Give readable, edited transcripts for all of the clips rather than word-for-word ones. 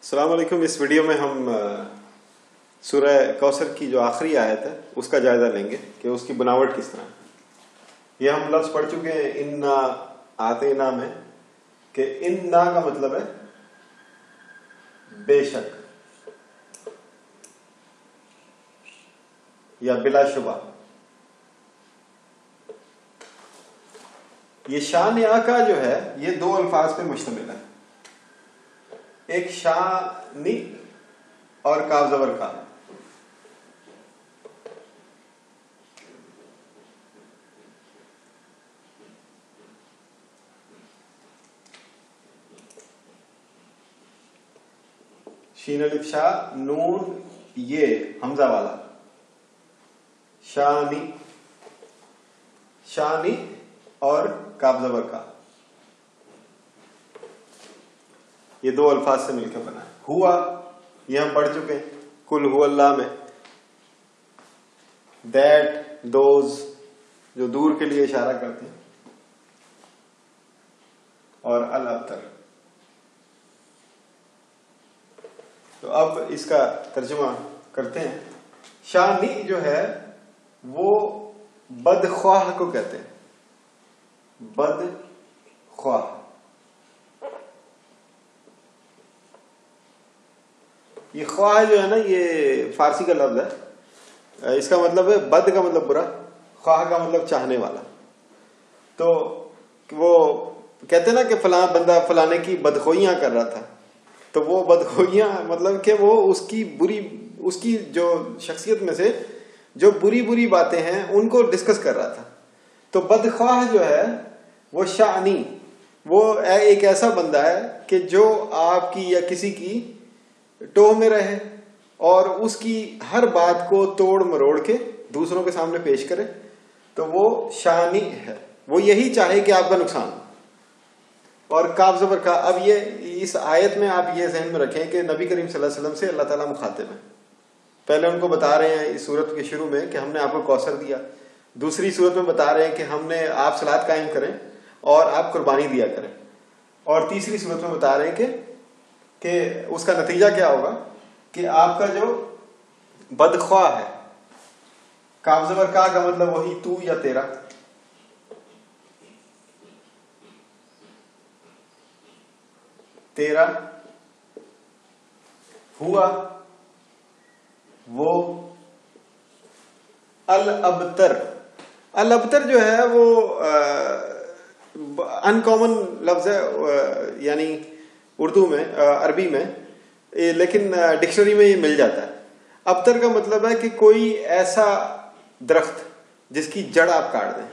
السلام علیکم. اس ویڈیو میں ہم سورہ کوثر کی جو آخری آیت ہے اس کا جائزہ لیں گے کہ اس کی بناوٹ کس طرح ہے. یہ ہم لفظ پڑھ چکے ہیں انا آتینا میں کہ انا کا مطلب ہے بے شک یا بلا شبہ. یہ شان کا جو ہے یہ دو الفاظ پہ مشتمل ہے. ایک شانی اور کاف زبر کا. شین الف شا نون یہ حمزہ والا شانی شانی اور کاف زبر کا. یہ دو الفاظ سے مل کے بنا ہے. ہوا یہ ہم پڑھ چکے ہیں کل ہو اللہ میں. دیٹ دوز جو دور کے لیے اشارہ کرتے ہیں. اور الابتر. تو اب اس کا ترجمہ کرتے ہیں. شانی جو ہے وہ بدخواہ کو کہتے ہیں. بدخواہ. یہ خواہ جو ہے نا یہ فارسی کا لفظ ہے. اس کا مطلب ہے بد کا مطلب برا, خواہ کا مطلب چاہنے والا. تو وہ کہتے ہیں نا کہ فلاں بندہ فلانے کی بدخوئیاں کر رہا تھا. تو وہ بدخوئیاں مطلب کہ وہ اس کی جو شخصیت میں سے جو بری باتیں ہیں ان کو ڈسکس کر رہا تھا. تو بدخواہ جو ہے وہ شانی وہ ایک ایسا بندہ ہے کہ جو آپ کی یا کسی کی ٹو میں رہے اور اس کی ہر بات کو توڑ مروڑ کے دوسروں کے سامنے پیش کرے. تو وہ شانی ہے. وہ یہی چاہے کہ آپ کا نقصان. اور کاف زبر کا. اب یہ اس آیت میں آپ یہ ذہن میں رکھیں کہ نبی کریم صلی اللہ علیہ وسلم سے اللہ تعالیٰ مخاطب ہے. پہلے ان کو بتا رہے ہیں اس صورت کے شروع میں کہ ہم نے آپ کو کوثر دیا. دوسری صورت میں بتا رہے ہیں کہ ہم نے آپ صلاۃ قائم کریں اور آپ قربانی دیا کریں. اور تیسری صورت میں بتا رہے ہیں کہ اس کا نتیجہ کیا ہوگا کہ آپ کا جو بدخواہ ہے. کاف زبر کا مطلب وہی تو یا تیرا. تیرا ہوا وہ الابتر. الابتر جو ہے وہ ان کامن لفظ ہے یعنی اردو میں عربی میں, لیکن ڈکشنری میں یہ مل جاتا ہے. ابتر کا مطلب ہے کہ کوئی ایسا درخت جس کی جڑ آپ کاٹ دیں.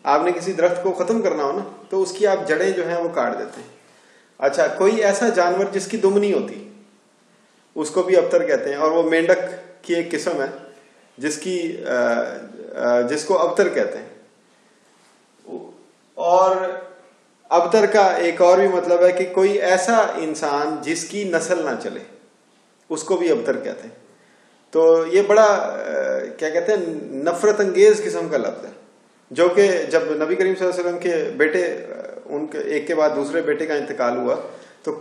آپ نے کسی درخت کو ختم کرنا ہو نا تو اس کی آپ جڑیں جو ہیں وہ کاٹ دیتے ہیں. اچھا, کوئی ایسا جانور جس کی دم نہیں ہوتی اس کو بھی ابتر کہتے ہیں. اور وہ مینڈک کی ایک قسم ہے جس کو ابتر کہتے ہیں. اور ابتر کا ایک اور بھی مطلب ہے کہ کوئی ایسا انسان جس کی نسل نہ چلے اس کو بھی ابتر کہتے ہیں. تو یہ بڑا کیا کہتے ہیں نفرت انگیز قسم کا لفظ ہے, جو کہ جب نبی کریم صلی اللہ علیہ وسلم کے بیٹے ان کے ایک کے بعد دوسرے بیٹے کا انتقال ہوا تو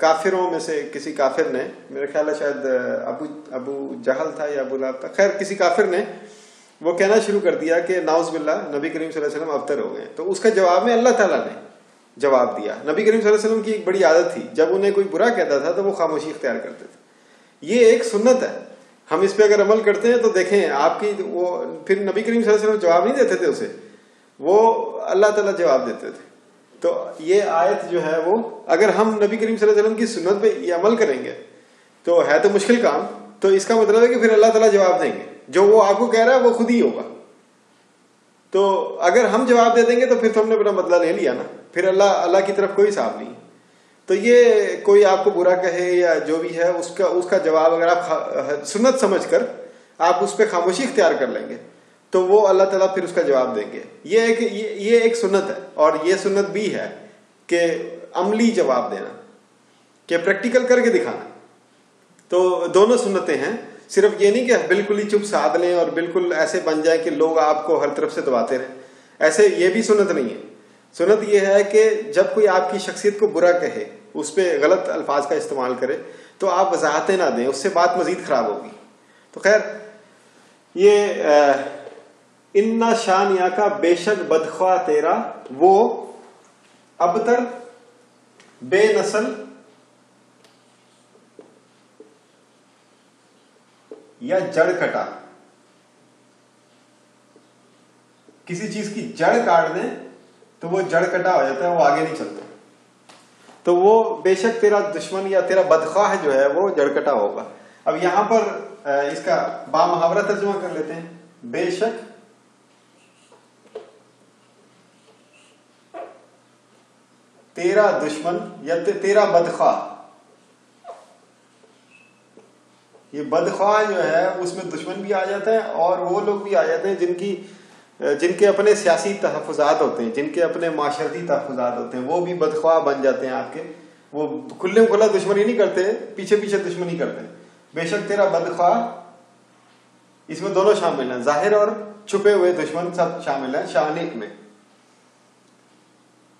کافروں میں سے کسی کافر نے, میرے خیال ہے شاید ابو جہل تھا یا ابو لہب تھا, خیر کسی کافر نے وہ کہنا شروع کر دیا کہ ناؤز باللہ نبی کریم صلی اللہ علیہ وسلم ابتر ہو گئے. تو اس کا جواب میں اللہ تعالیٰ نے جواب دیا. نبی کریم صلی اللہ علیہ وسلم کی ایک بڑی عادت تھی, جب انہیں کوئی برا کہتا تھا تو وہ خاموشی اختیار کرتے تھے. یہ ایک سنت ہے. ہم اس پہ اگر عمل کرتے ہیں تو دیکھیں آپ کی وہ پھر نبی کریم صلی اللہ علیہ وسلم جواب نہیں دیتے تھے اسے, وہ اللہ تعالیٰ جواب دیتے تھے. تو یہ آیت جو ہے وہ اگر ہم نبی کریم صلی اللہ علیہ وسلم کی سنت پہ یہ عمل کریں گے تو ہے تو مشکل کام. تو اس کا مطلب ہے کہ پھر اللہ تعالیٰ جواب دیں گے. جو وہ آپ کو کہہ رہا ہے وہ خود ہی ہوگا. تو اگر ہم جواب دے دیں گے تو پھر تو ہم نے اپنا بدلہ لے لیا نا, پھر اللہ کی طرف کوئی حساب نہیں. تو یہ کوئی آپ کو برا کہے یا جو بھی ہے اس کا جواب اگر آپ سنت سمجھ کر آپ اس پہ خاموشی اختیار کر لیں گے تو وہ اللہ تعالیٰ پھر اس کا جواب دیں گے. یہ ایک سنت ہے. اور یہ سنت بھی ہے کہ عملی جواب دینا, کہ پریکٹیکل کر کے دکھانا. تو دونوں سنتیں ہیں. صرف یہ نہیں کہ بالکل ہی چپ سادھ لیں اور بالکل ایسے بن جائیں کہ لوگ آپ کو ہر طرف سے دباتے رہیں. ایسے یہ بھی سنت نہیں ہے. سنت یہ ہے کہ جب کوئی آپ کی شخصیت کو برا کہے اس پہ غلط الفاظ کا استعمال کرے تو آپ وضاحتیں نہ دیں، اس سے بات مزید خراب ہوگی. تو خیر یہ انا شانیہ کا بے شک بدخواہ تیرا وہ ابتر بے نسل یا جڑ کٹا. کسی چیز کی جڑ کاٹ دیں تو وہ جڑ کٹا ہو جاتا ہے، وہ آگے نہیں چلتا. تو وہ بے شک تیرا دشمن یا تیرا بدخواہ جو ہے وہ جڑ کٹا ہوگا. اب یہاں پر اس کا با محاورہ ترجمہ کر لیتے ہیں. بے شک تیرا دشمن یا تیرا بدخواہ. یہ بدخواہ جو ہے اس میں دشمن بھی آ جاتا ہے اور وہ لوگ بھی آ جاتے ہیں جن کے اپنے سیاسی تحفظات ہوتے ہیں، جن کے اپنے معاشرتی تحفظات ہوتے ہیں، وہ بھی بدخواہ بن جاتے ہیں آپ کے. وہ کھلے کھلا دشمنی نہیں کرتے، پیچھے پیچھے دشمنی کرتے ہیں. بے شک تیرا بدخواہ، اس میں دونوں شامل ہیں، ظاہر اور چھپے ہوئے دشمن سب شامل ہیں شانک میں.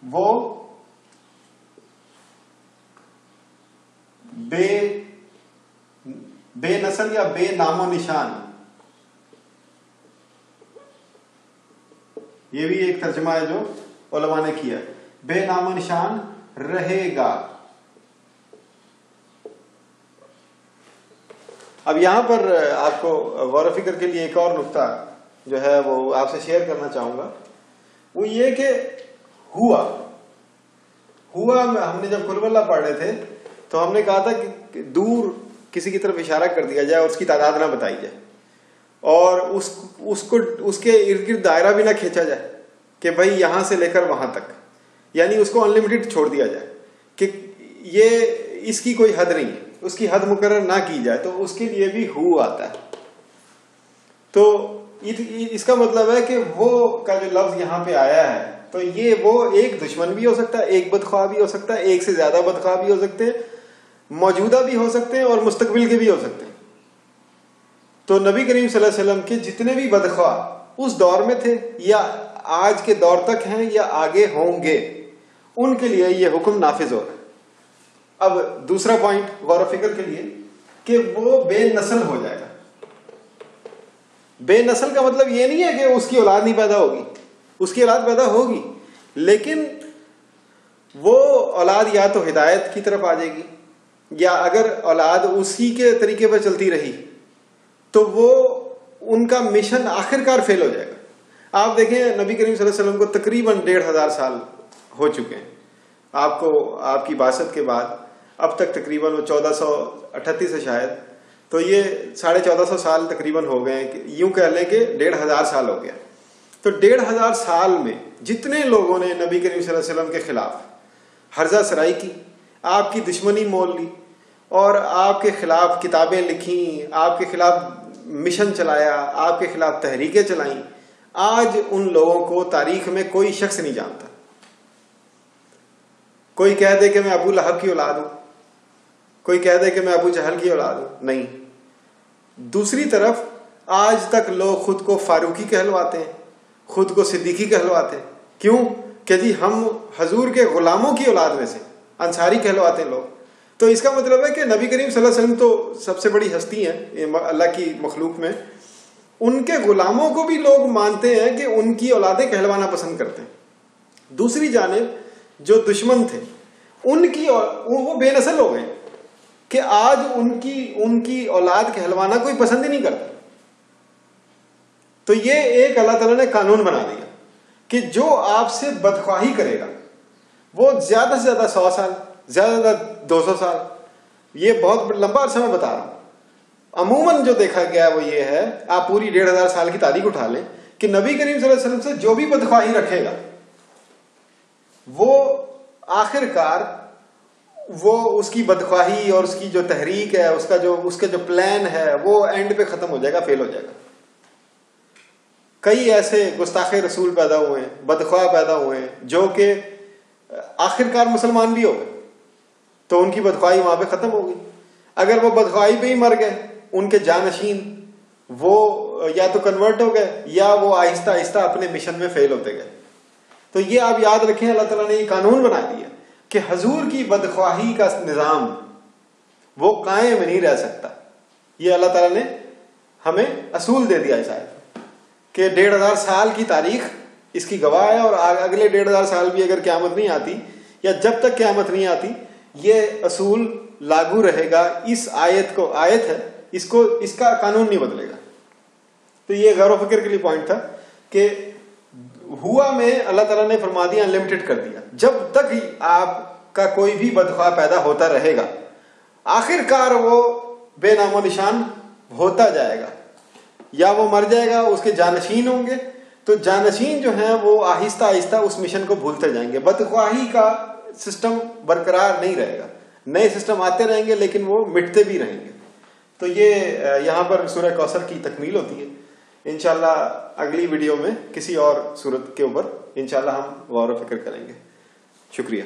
وہ بے نسل یا بے نام و نشان، یہ بھی ایک ترجمہ ہے جو علماء نے کیا. بے نام و نشان رہے گا. اب یہاں پر آپ کو غور و فکر کے لیے ایک اور نقطہ جو ہے وہ آپ سے شیئر کرنا چاہوں گا. وہ یہ کہ ہوا ہم نے جب قل اللہ پڑھ رہے تھے تو ہم نے کہا تھا کہ دور کسی کی طرف اشارہ کر دیا جائے اور اس کی تعداد نہ بتائی جائے اور اس کے ارد گرد دائرہ بھی نہ کھینچا جائے کہ بھائی یہاں سے لے کر وہاں تک، یعنی اس کو انلمیٹڈ چھوڑ دیا جائے کہ یہ اس کی کوئی حد نہیں ہے، اس کی حد مقرر نہ کی جائے. تو اس کے لیے بھی ہو آتا ہے. تو اس کا مطلب ہے کہ وہ کا جو لفظ یہاں پہ آیا ہے تو یہ وہ ایک دشمن بھی ہو سکتا ہے، ایک بدخواہ بھی ہو سکتا ہے، ایک سے زیادہ بدخواہ بھی ہو سکتے ہیں، موجودہ بھی ہو سکتے ہیں اور مستقبل کے بھی ہو سکتے ہیں. تو نبی کریم صلی اللہ علیہ وسلم کے جتنے بھی بدخواہ اس دور میں تھے یا آج کے دور تک ہیں یا آگے ہوں گے، ان کے لیے یہ حکم نافذ ہو رہا ہے. اب دوسرا پوائنٹ غور و فکر کے لیے کہ وہ بے نسل ہو جائے گا. بے نسل کا مطلب یہ نہیں ہے کہ اس کی اولاد نہیں پیدا ہوگی، اس کی اولاد پیدا ہوگی، لیکن وہ اولاد یا تو ہدایت کی طرف آ جائے گی یا اگر اولاد اسی کے طریقے پر چلتی رہی تو وہ ان کا مشن آخرکار فیل ہو جائے گا. آپ دیکھیں نبی کریم صلی اللہ علیہ وسلم کو تقریباً 1500 سال ہو چکے ہیں. آپ کی بعثت کے بعد اب تک تقریباً وہ 1438 سے شاید، تو یہ 1450 سال تقریباً ہو گئے ہیں. یوں کہہ لیں کہ 1500 سال ہو گیا. تو 1500 سال میں جتنے لوگوں نے نبی کریم صلی اللہ علیہ وسلم کے خلاف ہرزہ سرائی کی، آپ کی دشمنی مول لی اور آپ کے خلاف کتابیں لکھیں، آپ کے خلاف مشن چلایا، آپ کے خلاف تحریکیں چلائیں، آج ان لوگوں کو تاریخ میں کوئی شخص نہیں جانتا. کوئی کہہ دے کہ میں ابو لہب کی اولاد ہوں، کوئی کہہ دے کہ میں ابو جہل کی اولاد ہوں، نہیں. دوسری طرف آج تک لوگ خود کو فاروقی کہلواتے ہیں، خود کو صدیقی کہلواتے ہیں. کیوں؟ کہ جی ہم حضور کے غلاموں کی اولاد میں سے، انصاری کہلواتے ہیں لوگ. تو اس کا مطلب ہے کہ نبی کریم صلی اللہ علیہ وسلم تو سب سے بڑی ہستی ہیں اللہ کی مخلوق میں، ان کے غلاموں کو بھی لوگ مانتے ہیں کہ ان کی اولادیں کہلوانا پسند کرتے ہیں. دوسری جانب جو دشمن تھے وہ بے نسل ہو گئے کہ آج ان کی اولاد کہلوانا کوئی پسند ہی نہیں کرتا. تو یہ ایک اللہ تعالیٰ نے قانون بنا دیا کہ جو آپ سے بدخواہی کرے گا وہ زیادہ سے زیادہ 100 سال، زیادہ سے زیادہ 200 سال، یہ بہت لمبا عرصہ میں بتا رہا ہوں. عموماً جو دیکھا گیا وہ یہ ہے، آپ پوری 1500 سال کی تاریخ اٹھا لیں کہ نبی کریم صلی اللہ علیہ وسلم سے جو بھی بدخواہی رکھے گا وہ آخر کار وہ اس کی بدخواہی اور اس کی جو تحریک ہے، اس کا جو پلان ہے وہ اینڈ پہ ختم ہو جائے گا، فیل ہو جائے گا. کئی ایسے گستاخ رسول پیدا ہوئے ہیں، بدخواہ پیدا ہوئے ہیں جو کہ آخرکار مسلمان بھی ہو گئے تو ان کی بدخواہی وہاں پہ ختم ہو گئی. اگر وہ بدخواہی پہ ہی مر گئے، ان کے جانشین وہ یا تو کنورٹ ہو گئے یا وہ آہستہ آہستہ اپنے مشن میں فیل ہوتے گئے. تو یہ آپ یاد رکھیں، اللہ تعالیٰ نے یہ قانون بنا دیا. کہ حضور کی بدخواہی کا نظام وہ قائم نہیں رہ سکتا. یہ اللہ تعالیٰ نے ہمیں اصول دے دیا ہے شاید کہ 1500 سال کی تاریخ اس کی گواہ ہے, اور اگلے 1500 سال بھی اگر قیامت نہیں آتی یا جب تک قیامت نہیں آتی یہ اصول لاگو رہے گا. اس آیت ہے, اس کا قانون نہیں بدلے گا. تو یہ غور و فکر کے لیے پوائنٹ تھا کہ ہوا میں اللہ تعالیٰ نے فرما دیا انلمیٹڈ کر دیا. جب تک آپ کا کوئی بھی بدخواہ پیدا ہوتا رہے گا آخر کار وہ بے نام و نشان ہوتا جائے گا, یا وہ مر جائے گا, اس کے جانشین ہوں گے, تو جانشین جو ہیں وہ آہستہ آہستہ اس مشن کو بھولتے جائیں گے. بدخواہی کا سسٹم برقرار نہیں رہے گا, نئے سسٹم آتے رہیں گے لیکن وہ مٹتے بھی رہیں گے. تو یہ یہاں پر سورہ کوثر کی تکمیل ہوتی ہے. انشاءاللہ اگلی ویڈیو میں کسی اور سورت کے اوپر انشاءاللہ ہم غور و فکر کریں گے. شکریہ.